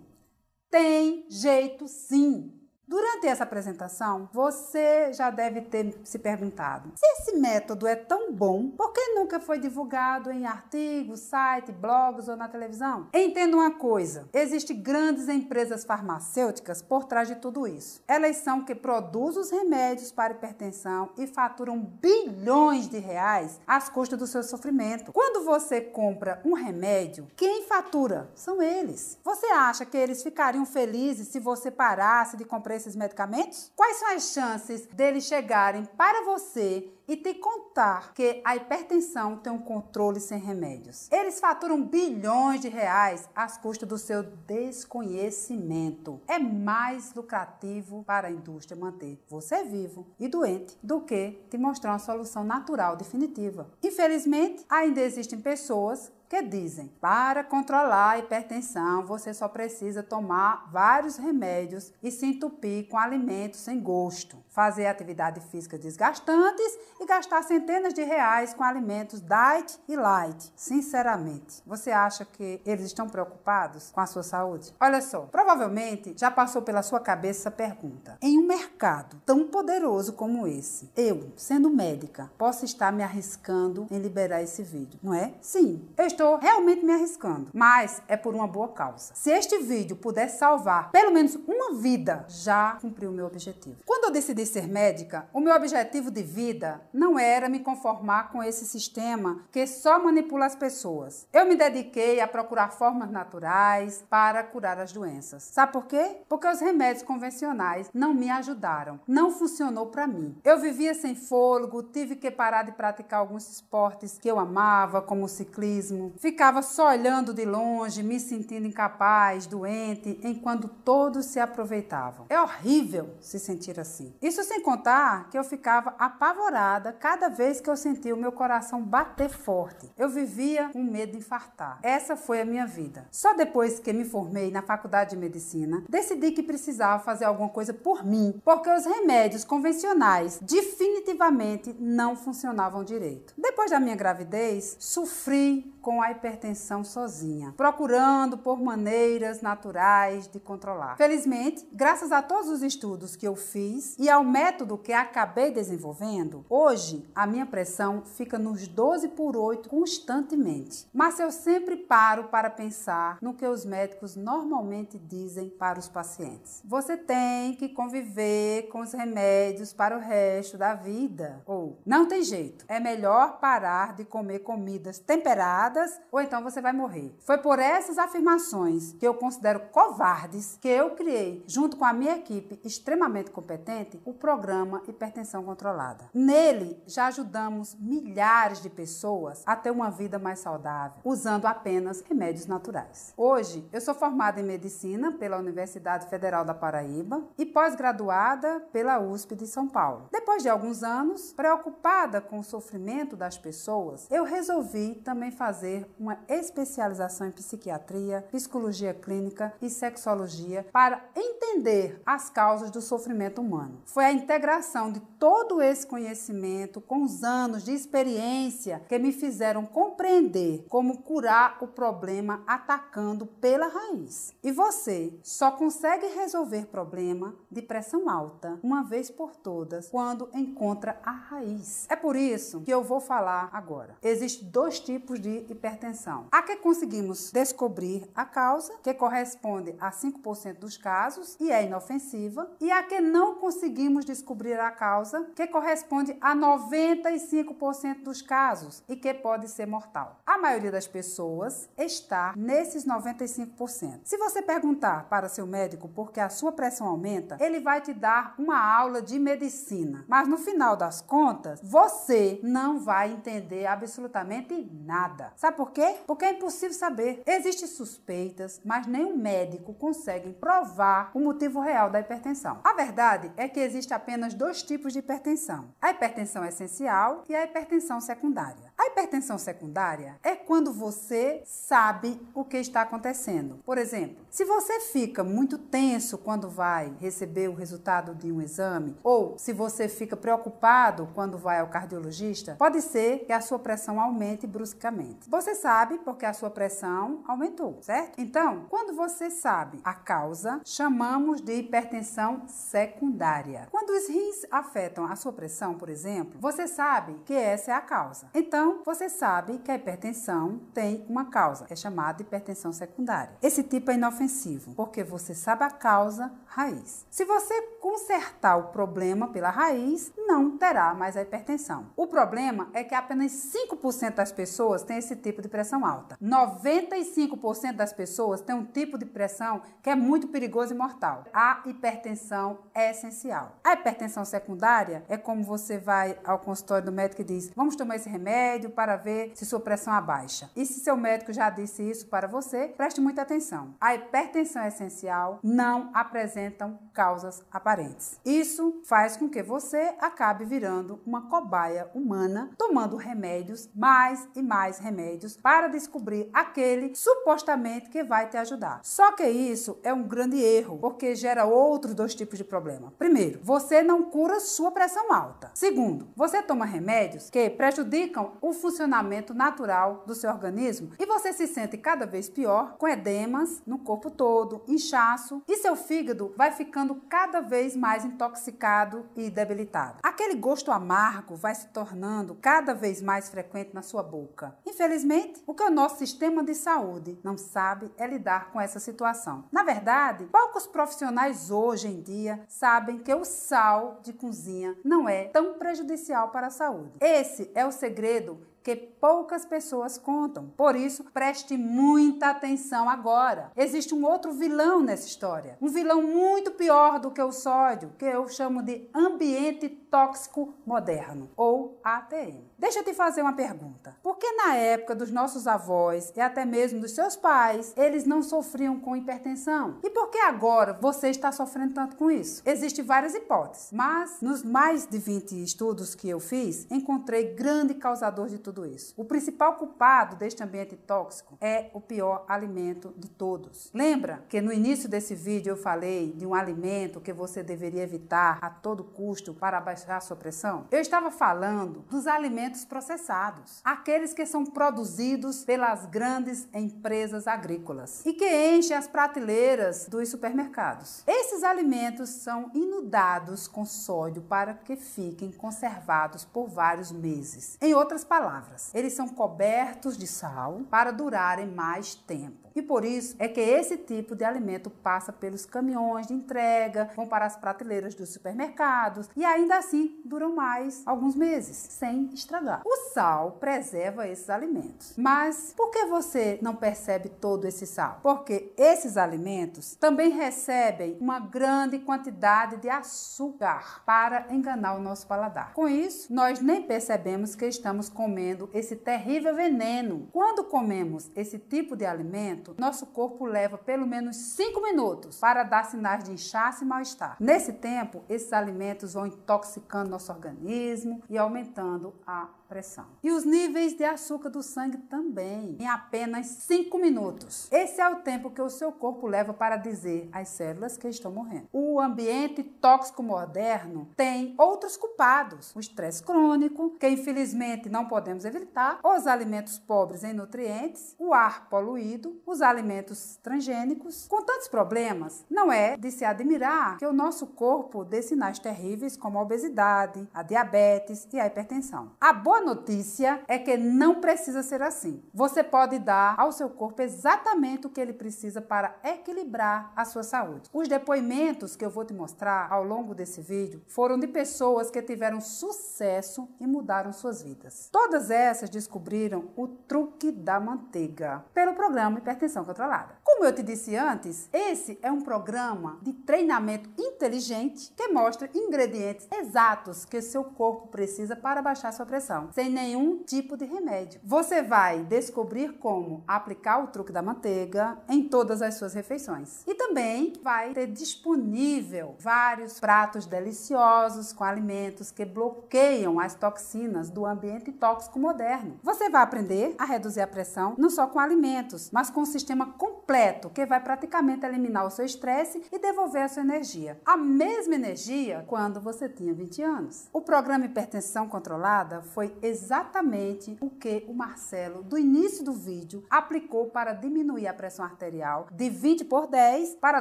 Tem jeito sim. Durante essa apresentação, você já deve ter se perguntado: se esse método é tão bom, por que nunca foi divulgado em artigos, site, blogs ou na televisão? Entenda uma coisa: existem grandes empresas farmacêuticas por trás de tudo isso. Elas são que produzem os remédios para hipertensão e faturam bilhões de reais às custas do seu sofrimento. Quando você compra um remédio, quem fatura? São eles. Você acha que eles ficariam felizes se você parasse de comprar esses medicamentos? Quais são as chances deles chegarem para você e te contar que a hipertensão tem um controle sem remédios? Eles faturam bilhões de reais às custas do seu desconhecimento. É mais lucrativo para a indústria manter você vivo e doente do que te mostrar uma solução natural definitiva. Infelizmente, ainda existem pessoas que dizem: para controlar a hipertensão, você só precisa tomar vários remédios e se entupir com alimentos sem gosto, fazer atividade física desgastantes e gastar centenas de reais com alimentos diet e light. Sinceramente, você acha que eles estão preocupados com a sua saúde? Olha só, provavelmente já passou pela sua cabeça essa pergunta: em um mercado tão poderoso como esse, eu, sendo médica, posso estar me arriscando em liberar esse vídeo, não é? Sim, eu estou realmente me arriscando, mas é por uma boa causa. Se este vídeo puder salvar pelo menos uma vida, já cumpriu o meu objetivo. Quando eu decidi ser médica, o meu objetivo de vida não era me conformar com esse sistema que só manipula as pessoas. Eu me dediquei a procurar formas naturais para curar as doenças. Sabe por quê? Porque os remédios convencionais não me ajudaram. Não funcionou para mim. Eu vivia sem fôlego, tive que parar de praticar alguns esportes que eu amava, como o ciclismo. Ficava só olhando de longe, me sentindo incapaz, doente, enquanto todos se aproveitavam. É horrível se sentir assim. Isso sem contar que eu ficava apavorada cada vez que eu sentia o meu coração bater forte. Eu vivia com medo de infartar. Essa foi a minha vida. Só depois que me formei na faculdade de medicina, decidi que precisava fazer alguma coisa por mim, porque os remédios convencionais definitivamente não funcionavam direito. Depois da minha gravidez, sofri com a hipertensão sozinha, procurando por maneiras naturais de controlar. Felizmente, graças a todos os estudos que eu fiz e ao método que acabei desenvolvendo, hoje a minha pressão fica nos 12/8 constantemente. Mas eu sempre paro para pensar no que os médicos normalmente dizem para os pacientes: você tem que conviver com os remédios para o resto da vida. vida, ou não tem jeito, é melhor parar de comer comidas temperadas ou então você vai morrer. Foi por essas afirmações que eu considero covardes que eu criei, junto com a minha equipe extremamente competente, o programa Hipertensão Controlada. Nele, já ajudamos milhares de pessoas a ter uma vida mais saudável, usando apenas remédios naturais. Hoje, eu sou formada em Medicina pela Universidade Federal da Paraíba e pós-graduada pela USP de São Paulo. Depois de alguns anos, preocupada com o sofrimento das pessoas, eu resolvi também fazer uma especialização em psiquiatria, psicologia clínica e sexologia para entender as causas do sofrimento humano. Foi a integração de todo esse conhecimento com os anos de experiência que me fizeram compreender como curar o problema atacando pela raiz. E você só consegue resolver problema de pressão alta uma vez por todas quando encontra a raiz. É por isso que eu vou falar agora. Existem dois tipos de hipertensão. A que conseguimos descobrir a causa, que corresponde a 5% dos casos e é inofensiva, e a que não conseguimos descobrir a causa, que corresponde a 95% dos casos e que pode ser mortal. A maioria das pessoas está nesses 95%. Se você perguntar para seu médico por que a sua pressão aumenta, ele vai te dar uma aula de medicina. Mas no final das contas, você não vai entender absolutamente nada. Sabe por quê? Porque é impossível saber. Existem suspeitas, mas nenhum médico consegue provar o motivo real da hipertensão. A verdade é que existe apenas dois tipos de hipertensão: a hipertensão essencial e a hipertensão secundária. A hipertensão secundária é quando você sabe o que está acontecendo. Por exemplo, se você fica muito tenso quando vai receber o resultado de um exame, ou se você fica preocupado quando vai ao cardiologista, pode ser que a sua pressão aumente bruscamente. Você sabe porque a sua pressão aumentou, certo? Então, quando você sabe a causa, chamamos de hipertensão secundária. Quando os rins afetam a sua pressão, por exemplo, você sabe que essa é a causa. Então, você sabe que a hipertensão tem uma causa, é chamada de hipertensão secundária. Esse tipo é inofensivo, porque você sabe a causa raiz. Se você consertar o problema pela raiz, não terá mais a hipertensão. O problema é que apenas 5% das pessoas têm esse tipo de pressão alta. 95% das pessoas têm um tipo de pressão que é muito perigoso e mortal. A hipertensão é essencial. A hipertensão secundária é como você vai ao consultório do médico e diz: vamos tomar esse remédio para ver se sua pressão abaixa. E se seu médico já disse isso para você, preste muita atenção. A hipertensão essencial não apresentam causas aparentes. Isso faz com que você acabe virando uma cobaia humana, tomando remédios, mais e mais remédios, para descobrir aquele supostamente que vai te ajudar. Só que isso é um grande erro, porque gera outros dois tipos de problema. Primeiro, você não cura sua pressão alta. Segundo, você toma remédios que prejudicam o funcionamento natural do seu organismo e você se sente cada vez pior, com edemas no corpo todo, inchaço, e seu fígado vai ficando cada vez mais intoxicado e debilitado. Aquele gosto amargo vai se tornando cada vez mais frequente na sua boca. Infelizmente, o que o nosso sistema de saúde não sabe é lidar com essa situação. Na verdade, poucos profissionais hoje em dia sabem que o sal de cozinha não é tão prejudicial para a saúde. Esse é o segredo que poucas pessoas contam. Por isso, preste muita atenção agora. Existe um outro vilão nessa história. Um vilão muito pior do que o sódio, que eu chamo de ambiente tóxico moderno, ou ATM. Deixa eu te fazer uma pergunta. Por que na época dos nossos avós e até mesmo dos seus pais, eles não sofriam com hipertensão? E por que agora você está sofrendo tanto com isso? Existem várias hipóteses, mas nos mais de 20 estudos que eu fiz, encontrei grande causador de tudo isso. O principal culpado deste ambiente tóxico é o pior alimento de todos. Lembra que no início desse vídeo eu falei de um alimento que você deveria evitar a todo custo para abaixar a sua pressão? Eu estava falando dos alimentos processados, aqueles que são produzidos pelas grandes empresas agrícolas e que enchem as prateleiras dos supermercados. Esses alimentos são inundados com sódio para que fiquem conservados por vários meses. Em outras palavras, palavras, eles são cobertos de sal para durarem mais tempo. E por isso é que esse tipo de alimento passa pelos caminhões de entrega, vão para as prateleiras dos supermercados e ainda assim duram mais alguns meses, sem estragar. O sal preserva esses alimentos. Mas por que você não percebe todo esse sal? Porque esses alimentos também recebem uma grande quantidade de açúcar para enganar o nosso paladar. Com isso, nós nem percebemos que estamos comendo esse terrível veneno. Quando comemos esse tipo de alimento, nosso corpo leva pelo menos 5 minutos para dar sinais de inchaço e mal-estar. Nesse tempo, esses alimentos vão intoxicando nosso organismo e aumentando a pressão. E os níveis de açúcar do sangue também, em apenas 5 minutos. Esse é o tempo que o seu corpo leva para dizer às células que estão morrendo. O ambiente tóxico moderno tem outros culpados. O estresse crônico, que infelizmente não podemos evitar, os alimentos pobres em nutrientes, o ar poluído, os alimentos transgênicos. Com tantos problemas, não é de se admirar que o nosso corpo dê sinais terríveis como a obesidade, a diabetes e a hipertensão. A boa notícia é que não precisa ser assim. Você pode dar ao seu corpo exatamente o que ele precisa para equilibrar a sua saúde. Os depoimentos que eu vou te mostrar ao longo desse vídeo foram de pessoas que tiveram sucesso e mudaram suas vidas. Todas essas descobriram o truque da manteiga pelo programa Hipertensão Controlada. Como eu te disse antes, esse é um programa de treinamento inteligente que mostra ingredientes exatos que seu corpo precisa para baixar sua pressão, sem nenhum tipo de remédio. Você vai descobrir como aplicar o truque da manteiga em todas as suas refeições. E também vai ter disponível vários pratos deliciosos com alimentos que bloqueiam as toxinas do ambiente tóxico moderno. Você vai aprender a reduzir a pressão não só com alimentos, mas com um sistema completo que vai praticamente eliminar o seu estresse e devolver a sua energia. A mesma energia quando você tinha 20 anos. O programa Hipertensão Controlada foi exatamente o que o Marcelo, do início do vídeo, aplicou para diminuir a pressão arterial de 20/10 para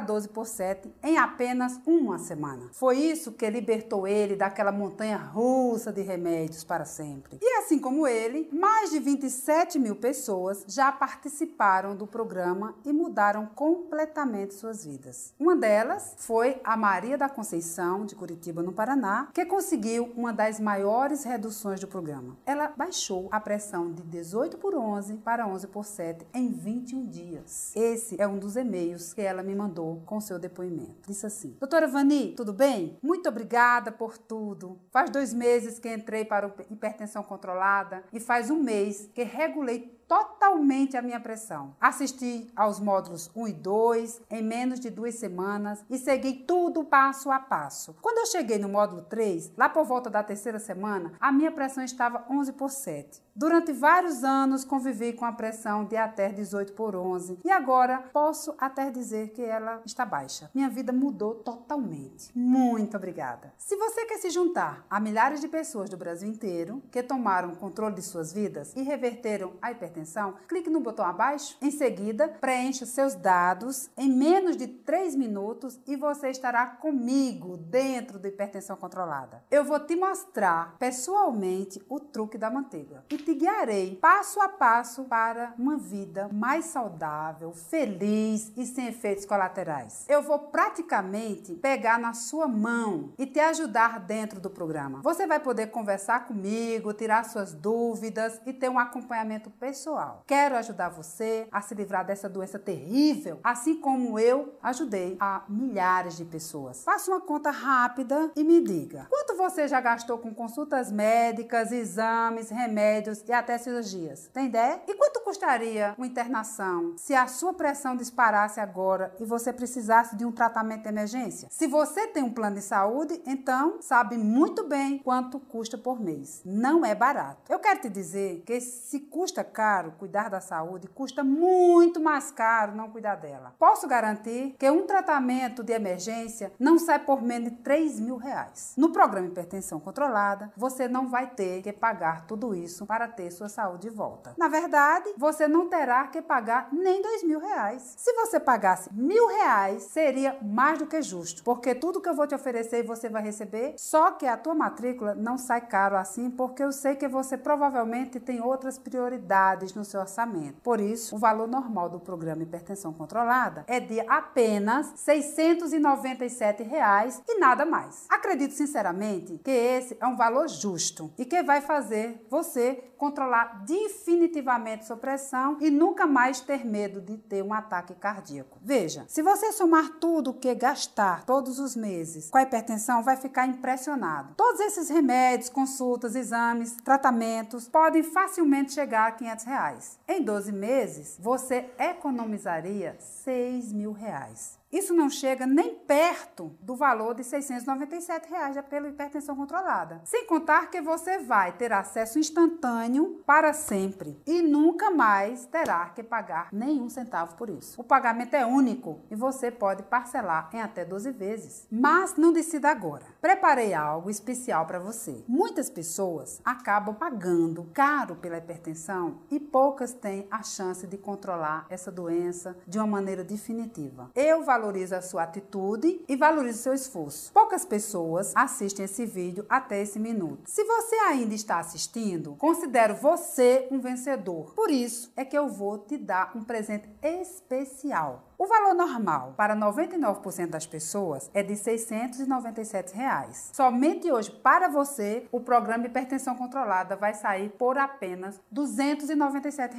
12/7 em apenas uma semana. Foi isso que libertou ele daquela montanha russa de remédios para sempre. E assim como ele, mais de 27 mil pessoas já participaram do programa e mudaram completamente suas vidas. Uma delas foi a Maria da Conceição, de Curitiba, no Paraná, que conseguiu uma das maiores reduções do programa. Ela baixou a pressão de 18/11 para 11/7 em 21 dias. Esse é um dos e-mails que ela me mandou com seu depoimento. Disse assim: Doutora Vani, tudo bem? Muito obrigada por tudo. Faz 2 meses que entrei para o Hipertensão Controlada e faz 1 mês que regulei totalmente a minha pressão. Assisti aos módulos 1 e 2 em menos de 2 semanas e segui tudo passo a passo. Quando eu cheguei no módulo 3, lá por volta da 3ª semana, a minha pressão estava 11/7. Durante vários anos convivi com a pressão de até 18/11 e agora posso até dizer que ela está baixa. Minha vida mudou totalmente. Muito obrigada. Se você quer se juntar a milhares de pessoas do Brasil inteiro que tomaram o controle de suas vidas e reverteram a hipertensão, clique no botão abaixo. Em seguida, preencha seus dados em menos de 3 minutos e você estará comigo dentro do Hipertensão Controlada. Eu vou te mostrar pessoalmente o truque da manteiga e te guiarei passo a passo para uma vida mais saudável, feliz e sem efeitos colaterais. Eu vou praticamente pegar na sua mão e te ajudar dentro do programa. Você vai poder conversar comigo, tirar suas dúvidas e ter um acompanhamento pessoal. Quero ajudar você a se livrar dessa doença terrível, assim como eu ajudei a milhares de pessoas. Faça uma conta rápida e me diga: quanto você já gastou com consultas médicas, exames, remédios e até cirurgias? Tem ideia? E quanto custaria uma internação se a sua pressão disparasse agora e você precisasse de um tratamento de emergência? Se você tem um plano de saúde, então sabe muito bem quanto custa por mês. Não é barato. Eu quero te dizer que se custa caro cuidar da saúde, custa muito mais caro não cuidar dela. Posso garantir que um tratamento de emergência não sai por menos de R$3.000. No programa Hipertensão Controlada, você não vai ter que pagar tudo isso para ter sua saúde de volta. Na verdade, você não terá que pagar nem R$2.000. Se você pagasse R$1.000, seria mais do que justo, porque tudo que eu vou te oferecer você vai receber, só que a tua matrícula não sai caro assim, porque eu sei que você provavelmente tem outras prioridades no seu orçamento. Por isso, o valor normal do programa Hipertensão Controlada é de apenas R$ 697 e nada mais. Acredito sinceramente que esse é um valor justo e que vai fazer você controlar definitivamente sua pressão e nunca mais ter medo de ter um ataque cardíaco. Veja, se você somar tudo o que gastar todos os meses com a hipertensão, vai ficar impressionado. Todos esses remédios, consultas, exames, tratamentos podem facilmente chegar a R$500. Em 12 meses, você economizaria R$6.000. Isso não chega nem perto do valor de R$ 697 pela hipertensão controlada. Sem contar que você vai ter acesso instantâneo para sempre e nunca mais terá que pagar nenhum centavo por isso. O pagamento é único e você pode parcelar em até 12 vezes. Mas não decida agora. Preparei algo especial para você. Muitas pessoas acabam pagando caro pela hipertensão e poucas têm a chance de controlar essa doença de uma maneira definitiva. Eu valorizo a sua atitude e valorizo o seu esforço. Poucas pessoas assistem esse vídeo até esse minuto. Se você ainda está assistindo, considero você um vencedor. Por isso é que eu vou te dar um presente especial. O valor normal para 99% das pessoas é de R$ 697. Somente hoje, para você, o programa Hipertensão Controlada vai sair por apenas R$ 297.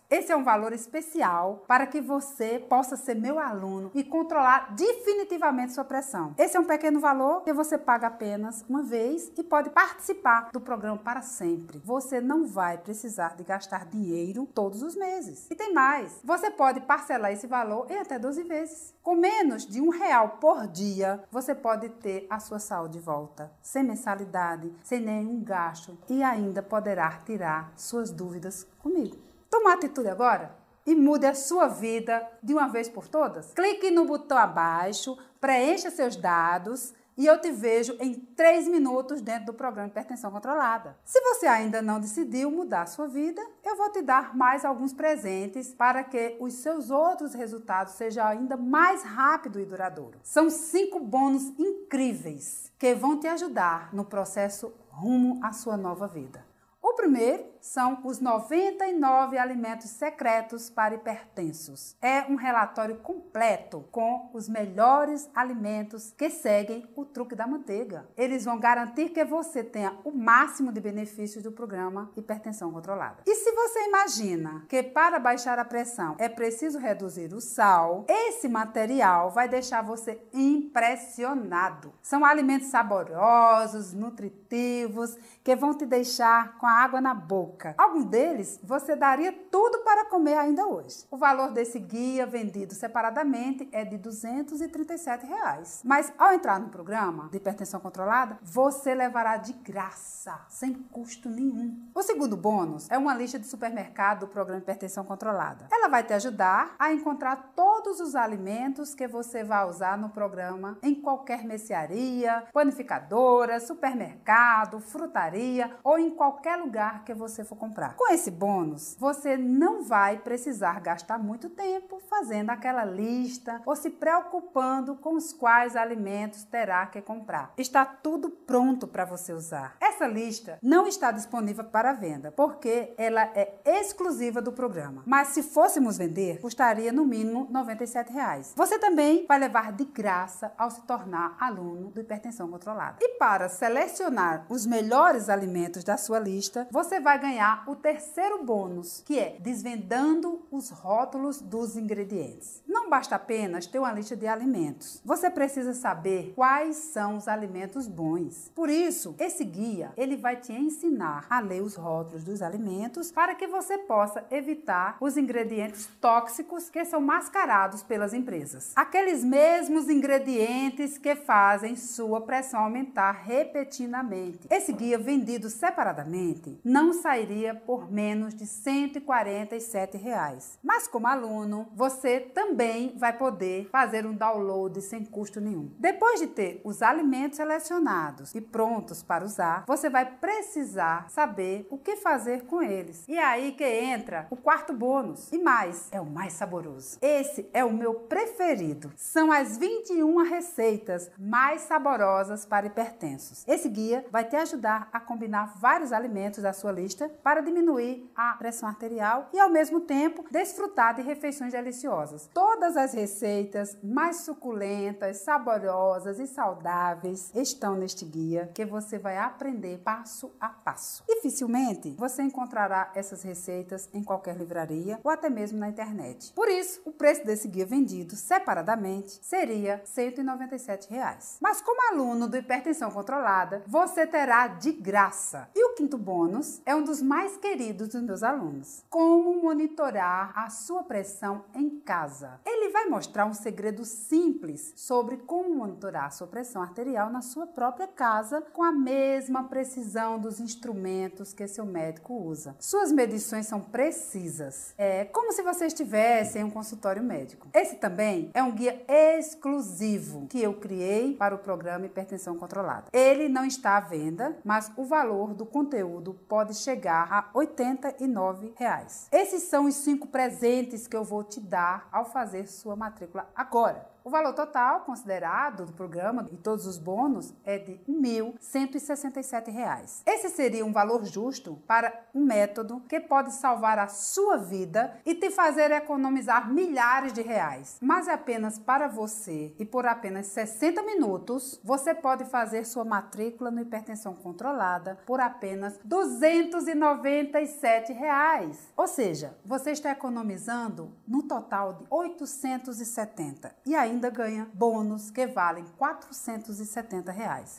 Esse é um valor especial para que você possa ser meu aluno e controlar definitivamente sua pressão. Esse é um pequeno valor que você paga apenas uma vez e pode participar do programa para sempre. Você não vai precisar de gastar dinheiro todos os meses. E tem mais, você pode parcelar esse valor em até 12 vezes. Com menos de R$1 por dia, você pode ter a sua saúde de volta, sem mensalidade, sem nenhum gasto e ainda poderá tirar suas dúvidas comigo. Toma atitude agora e mude a sua vida de uma vez por todas. Clique no botão abaixo, preencha seus dados e eu te vejo em 3 minutos dentro do programa Hipertensão Controlada. Se você ainda não decidiu mudar a sua vida, eu vou te dar mais alguns presentes para que os seus outros resultados sejam ainda mais rápido e duradouro. São 5 bônus incríveis que vão te ajudar no processo rumo à sua nova vida. O primeiro são os 99 alimentos secretos para hipertensos. É um relatório completo com os melhores alimentos que seguem o truque da manteiga. Eles vão garantir que você tenha o máximo de benefícios do programa Hipertensão Controlada. E se você imagina que para baixar a pressão é preciso reduzir o sal, esse material vai deixar você impressionado. São alimentos saborosos, nutritivos, que vão te deixar com a água na boca. Alguns deles você daria tudo para comer ainda hoje. O valor desse guia vendido separadamente é de R$ 237. Mas ao entrar no programa de hipertensão controlada, você levará de graça, sem custo nenhum. O segundo bônus é uma lista de supermercado do programa Hipertensão Controlada. Ela vai te ajudar a encontrar todos os alimentos que você vai usar no programa em qualquer mercearia, panificadora, supermercado, frutaria ou em qualquer lugar que você for comprar. Com esse bônus, você não vai precisar gastar muito tempo fazendo aquela lista ou se preocupando com os quais alimentos terá que comprar. Está tudo pronto para você usar. Essa lista não está disponível para venda, porque ela é exclusiva do programa. Mas se fôssemos vender, custaria no mínimo R$ 97. Você também vai levar de graça ao se tornar aluno do Hipertensão Controlada. E para selecionar os melhores alimentos da sua lista, você vai ganhar o terceiro bônus, que é desvendando os rótulos dos ingredientes. Não basta apenas ter uma lista de alimentos. Você precisa saber quais são os alimentos bons. Por isso, esse guia, ele vai te ensinar a ler os rótulos dos alimentos para que você possa evitar os ingredientes tóxicos que são mascarados pelas empresas. Aqueles mesmos ingredientes que fazem sua pressão aumentar repetidamente. Esse guia vendido separadamente não sairia por menos de R$ 147. Mas como aluno, você também vai poder fazer um download sem custo nenhum. Depois de ter os alimentos selecionados e prontos para usar, você vai precisar saber o que fazer com eles. E é aí que entra o quarto bônus. E mais, é o mais saboroso. Esse é o meu preferido. São as 21 receitas mais saborosas para hipertensos. Esse guia vai te ajudar a combinar vários alimentos à sua lista para diminuir a pressão arterial e, ao mesmo tempo, desfrutar de refeições deliciosas. Todas as receitas mais suculentas, saborosas e saudáveis estão neste guia que você vai aprender passo a passo. Dificilmente você encontrará essas receitas em qualquer livraria ou até mesmo na internet. Por isso, o preço desse guia vendido separadamente seria R$ 197. Mas como aluno do Hipertensão Controlada, você terá de graça. E o quinto bônus é um dos mais queridos dos meus alunos. Como monitorar a sua pressão em casa. Ele vai mostrar um segredo simples sobre como monitorar a sua pressão arterial na sua própria casa com a mesma precisão dos instrumentos que seu médico usa. Suas medições são precisas. É como se você estivesse em um consultório médico. Esse também é um guia exclusivo que eu criei para o programa Hipertensão Controlada. Ele não está à venda, mas o valor do conteúdo pode chegar a R$ 89. Esses são os 5 presentes que eu vou te dar ao fazer sua matrícula agora. O valor total considerado do programa e todos os bônus é de R$ 1.167. Esse seria um valor justo para um método que pode salvar a sua vida e te fazer economizar milhares de reais. Mas é apenas para você e por apenas 60 minutos você pode fazer sua matrícula no Hipertensão Controlada por apenas R$ 297. Ou seja, você está economizando no total de 870 e ainda ganha bônus que valem R$ 470.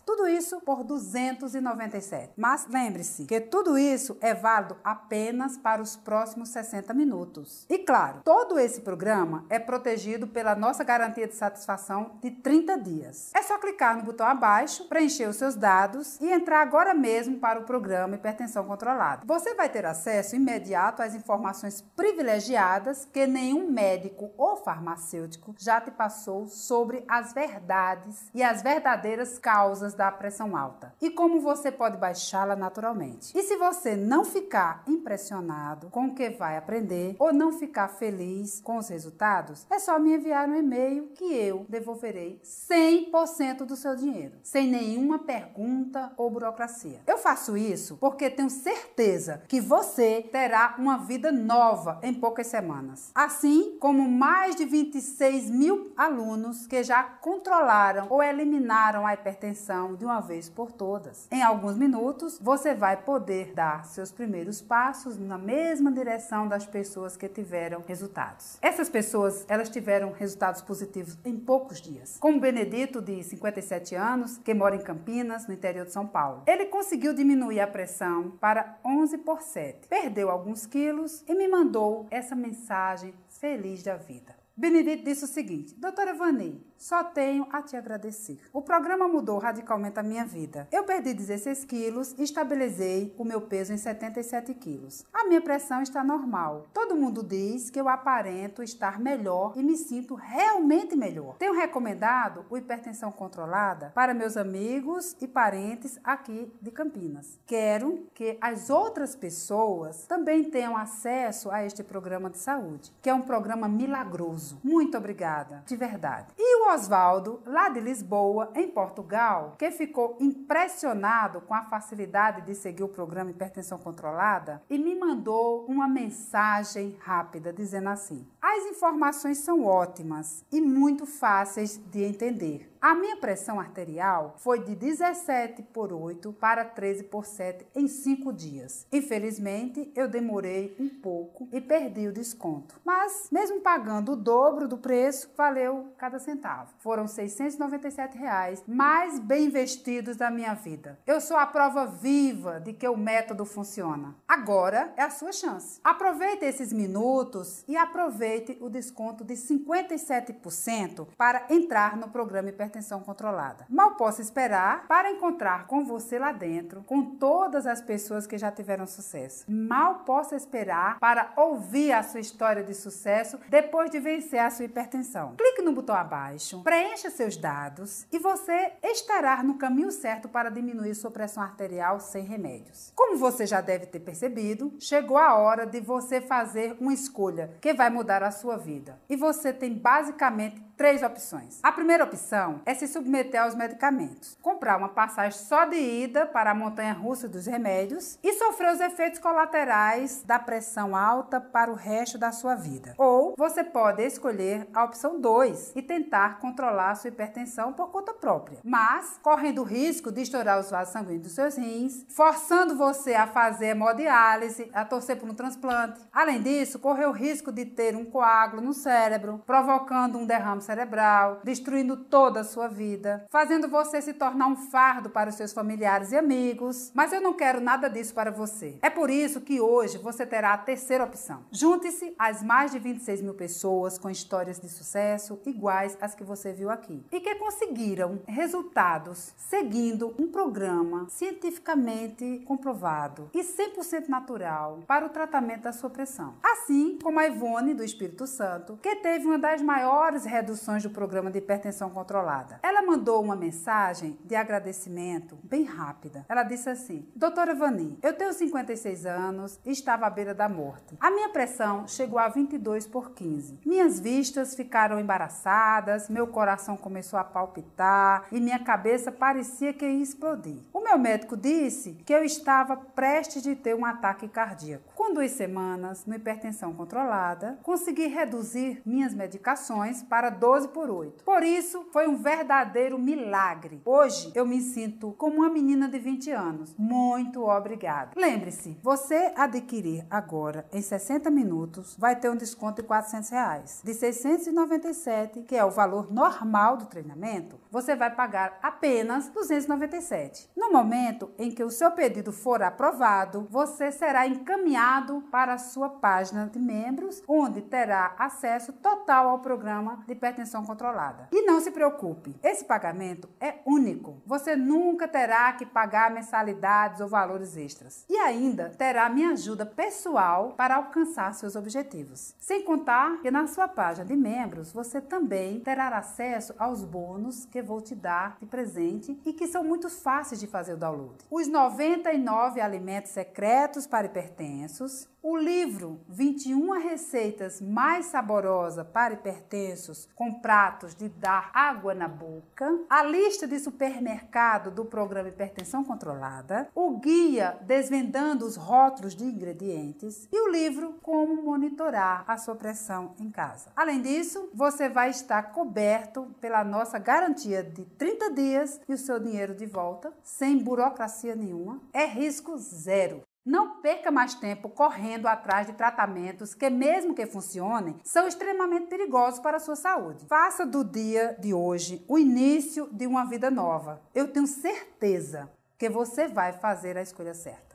Tudo isso por 297. Mas lembre-se que tudo isso é válido apenas para os próximos 60 minutos. E claro, todo esse programa é protegido pela nossa garantia de satisfação de 30 dias. É só clicar no botão abaixo, preencher os seus dados e entrar agora mesmo para o programa Hipertensão Controlada. Você vai ter acesso imediato às informações privilegiadas que nenhum médico ou farmacêutico já te passou sobre as verdades e as verdadeiras causas da pressão alta e como você pode baixá-la naturalmente. E se você não ficar impressionado com o que vai aprender ou não ficar feliz com os resultados, é só me enviar um e-mail que eu devolverei 100% do seu dinheiro, sem nenhuma pergunta ou burocracia. Eu faço isso porque tenho certeza que você terá uma vida nova em poucas semanas. Assim como mais de 26 mil alunos que já controlaram ou eliminaram a hipertensão de uma vez por todas. Em alguns minutos, você vai poder dar seus primeiros passos na mesma direção das pessoas que tiveram resultados. Essas pessoas, elas tiveram resultados positivos em poucos dias. Como o Benedito, de 57 anos, que mora em Campinas, no interior de São Paulo. Ele conseguiu diminuir a pressão para 11/7, perdeu alguns quilos e me mandou essa mensagem feliz da vida. Benedito disse o seguinte: doutora Vani, só tenho a te agradecer. O programa mudou radicalmente a minha vida. Eu perdi 16 quilos e estabilizei o meu peso em 77 quilos. A minha pressão está normal. Todo mundo diz que eu aparento estar melhor e me sinto realmente melhor. Tenho recomendado o Hipertensão Controlada para meus amigos e parentes aqui de Campinas. Quero que as outras pessoas também tenham acesso a este programa de saúde, que é um programa milagroso. Muito obrigada, de verdade. E o Oswaldo, lá de Lisboa, em Portugal, que ficou impressionado com a facilidade de seguir o programa Hipertensão Controlada e me mandou uma mensagem rápida dizendo assim: as informações são ótimas e muito fáceis de entender. A minha pressão arterial foi de 17/8 para 13/7 em 5 dias. Infelizmente, eu demorei um pouco e perdi o desconto. Mas, mesmo pagando o dobro do preço, valeu cada centavo. Foram R$ 697 mais bem investidos da minha vida. Eu sou a prova viva de que o método funciona. Agora é a sua chance. Aproveite esses minutos e aproveite o desconto de 57% para entrar no programa Hipertensão Controlada. Mal posso esperar para encontrar com você lá dentro, com todas as pessoas que já tiveram sucesso. Mal posso esperar para ouvir a sua história de sucesso depois de vencer a sua hipertensão. Clique no botão abaixo, preencha seus dados e você estará no caminho certo para diminuir sua pressão arterial sem remédios. Como você já deve ter percebido, chegou a hora de você fazer uma escolha que vai mudar a sua vida. E você tem basicamente 3 opções. A primeira opção é se submeter aos medicamentos, comprar uma passagem só de ida para a montanha-russa dos remédios e sofrer os efeitos colaterais da pressão alta para o resto da sua vida. Ou você pode escolher a opção 2 e tentar controlar a sua hipertensão por conta própria, mas correndo o risco de estourar os vasos sanguíneos dos seus rins, forçando você a fazer hemodiálise, a torcer por um transplante. Além disso, correr o risco de ter um coágulo no cérebro, provocando um derrame cerebral, destruindo toda a sua vida, fazendo você se tornar um fardo para os seus familiares e amigos. Mas eu não quero nada disso para você. É por isso que hoje você terá a terceira opção. Junte-se às mais de 26 mil pessoas com histórias de sucesso iguais às que você viu aqui e que conseguiram resultados seguindo um programa cientificamente comprovado e 100% natural para o tratamento da sua pressão. Assim como a Ivone do Espírito Santo, que teve uma das maiores reduções do programa de hipertensão controlada. Ela mandou uma mensagem de agradecimento bem rápida. Ela disse assim: doutora Vani, eu tenho 56 anos e estava à beira da morte. A minha pressão chegou a 22/15. Minhas vistas ficaram embaraçadas, meu coração começou a palpitar e minha cabeça parecia que ia explodir. O meu médico disse que eu estava prestes de ter um ataque cardíaco. Com 2 semanas, no hipertensão controlada, consegui reduzir minhas medicações para 12/8. Por isso, foi um verdadeiro milagre. Hoje, eu me sinto como uma menina de 20 anos. Muito obrigada. Lembre-se, você adquirir agora em 60 minutos, vai ter um desconto de R$400. De 697, que é o valor normal do treinamento, você vai pagar apenas 297. No momento em que o seu pedido for aprovado, você será encaminhado para a sua página de membros, onde terá acesso total ao programa de hipertensão controlada. E não se preocupe, esse pagamento é único. Você nunca terá que pagar mensalidades ou valores extras. E ainda terá minha ajuda pessoal para alcançar seus objetivos. Sem contar que na sua página de membros, você também terá acesso aos bônus que vou te dar de presente e que são muito fáceis de fazer o download. Os 99 alimentos secretos para hipertensos, o livro 21 receitas mais saborosas para hipertensos com pratos de dar água na boca, a lista de supermercado do programa Hipertensão Controlada, o guia desvendando os rótulos de ingredientes e o livro Como monitorar a sua pressão em casa. Além disso, você vai estar coberto pela nossa garantia de 30 dias e o seu dinheiro de volta, sem burocracia nenhuma, é risco zero. Não perca mais tempo correndo atrás de tratamentos que, mesmo que funcionem, são extremamente perigosos para a sua saúde. Faça do dia de hoje o início de uma vida nova. Eu tenho certeza que você vai fazer a escolha certa.